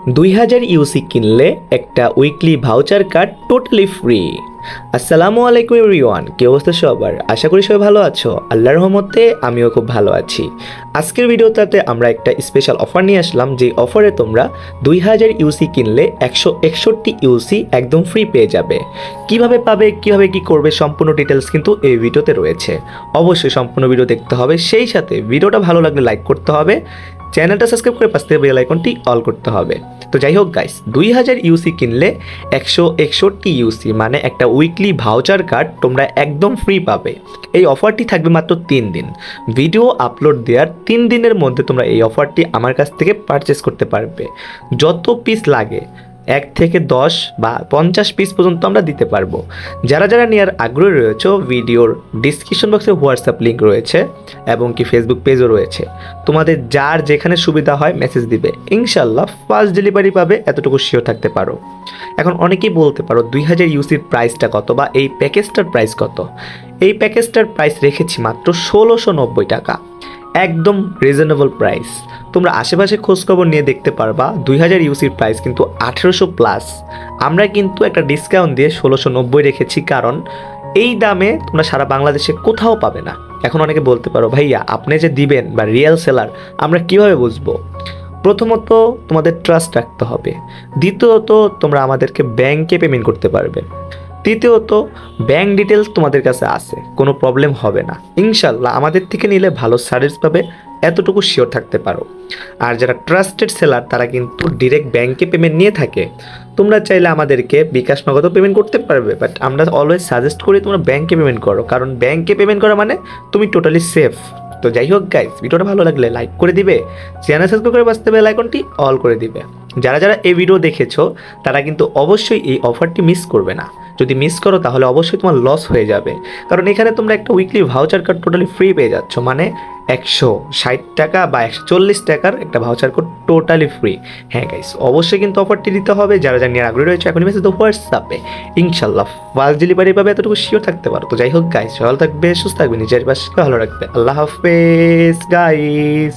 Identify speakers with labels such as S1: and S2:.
S1: 2000 ইউসি কিনলে একটা weekly voucher card totally free. আসসালামু আলাইকুম এভরিওয়ান, কি অবস্থা সবার? আশা করি সবাই ভালো আছো। আল্লাহর রহমতে আমিও খুব ভালো আছি। আজকের ভিডিওটাতে আমরা একটা স্পেশাল অফার নিয়ে আসলাম, যে অফারে তোমরা 2000 ইউসি কিনলে 161 ইউসি একদম ফ্রি পেয়ে যাবে। কিভাবে পাবে, কিভাবে কি করবে, সম্পূর্ণ ডিটেলস কিন্তু এই ভিডিওতে রয়েছে। অবশ্যই সম্পূর্ণ ভিডিও দেখতে হবে, সেই সাথে ভিডিওটা ভালো লাগলে লাইক করতে হবে, চ্যানেলটা সাবস্ক্রাইব করে পাশে বেল আইকনটি অল করতে হবে। তো যাই হোক গাইস, 2000 ইউসি কিনলে 161 ইউসি মানে একটা উইকলি ভাউচার কার্ড তোমরা একদম ফ্রি পাবে। এই অফারটি থাকবে মাত্র 3 দিন। ভিডিও আপলোড দেওয়ার 3 দিনের মধ্যে তোমরা এই অফারটি আমার কাছ থেকে পারচেস করতে পারবে। যত পিস লাগে 1 থেকে 10 বা 50 পিস পর্যন্ত আমরা দিতে পারবো। যারা যারা নেওয়ার আগ্রহী রয়েছে, ভিডিওর ডিসক্রিপশন বক্সে হোয়াটসঅ্যাপ লিঙ্ক রয়েছে এবং কি ফেসবুক পেজও রয়েছে। তোমাদের যার যেখানে সুবিধা হয় মেসেজ দিবে, ইনশাল্লাহ ফার্স্ট ডেলিভারি পাবে, এতটুকু শিওর থাকতে পারো। এখন অনেকেই বলতে পারো 2000 ইউসির প্রাইসটা কত বা এই প্যাকেজটার প্রাইস কত। এই প্যাকেজটার প্রাইস রেখেছি মাত্র 1690 টাকা, একদম রিজনেবল প্রাইস। তোমরা আশেপাশে খোঁজখবর নিয়ে দেখতে পারবা 2000 ইউসির প্রাইস কিন্তু 1800 প্লাস। আমরা কিন্তু একটা ডিসকাউন্ট দিয়ে 1690 রেখেছি, কারণ এই দামে তোমরা সারা বাংলাদেশে কোথাও পাবে না। এখন অনেকে বলতে পারো, ভাইয়া আপনি যে দিবেন বা রিয়েল সেলার আমরা কিভাবে বুঝবো? প্রথমত তোমাদের ট্রাস্ট রাখতে হবে, দ্বিতীয়ত তোমরা আমাদেরকে ব্যাংকে পেমেন্ট করতে পারবে, তৃতীয়ত ব্যাংক ডিটেলস তোমাদের কাছে আছে, কোনো প্রবলেম হবে না। ইনশাল্লাহ আমাদের থেকে নিলে ভালো সার্ভিস পাবে, এতটুকু শিওর থাকতে পারো। আর যারা ট্রাস্টেড সেলার তারা কিন্তু ডিরেক্ট ব্যাংকে পেমেন্ট নিয়ে থাকে। তোমরা চাইলে আমাদেরকে বিকাশ নগদও পেমেন্ট করতে পারবে, বাট আমরা অলওয়েজ সাজেস্ট করি তোমরা ব্যাংকে পেমেন্ট করো, কারণ ব্যাংকে পেমেন্ট করা মানে তুমি টোটালি সেফ। তো যাই হোক গাইস, ভিডিওটা ভালো লাগলে লাইক করে দিবে, চ্যানেল সাবস্ক্রাইব করে পাশে বেল আইকনটি অল করে দিবে। যারা যারা এই ভিডিও দেখেছো তারা কিন্তু অবশ্যই এই অফারটি মিস করবে না। যদি মিস করো তাহলে অবশ্যই তোমার লস হয়ে যাবে, কারণ এখানে তোমরা একটা weekly voucher card totally free পেয়ে যাচ্ছ, মানে 160 টাকা বা 140 টাকার একটা ভাউচার কোড টোটালি ফ্রি। হ্যাঁ গাইস, অবশ্যই কিন্তু অফারটি দিতে হবে। যারা যারা নিয়ে আগ্রহী রয়েছে এখনই মেসেজ দাও হোয়াটসঅ্যাপে, ইনশাল্লাহ ফার্স্ট ডেলিভারি পাবে, এতটুকু শিওর থাকতে পারো। তো যাই হোক গাইস, ভালো থাকবে, সুস্থ থাকবে, নিজের পাশে ভালো রাখবে। আল্লাহ হাফেজ গাইস।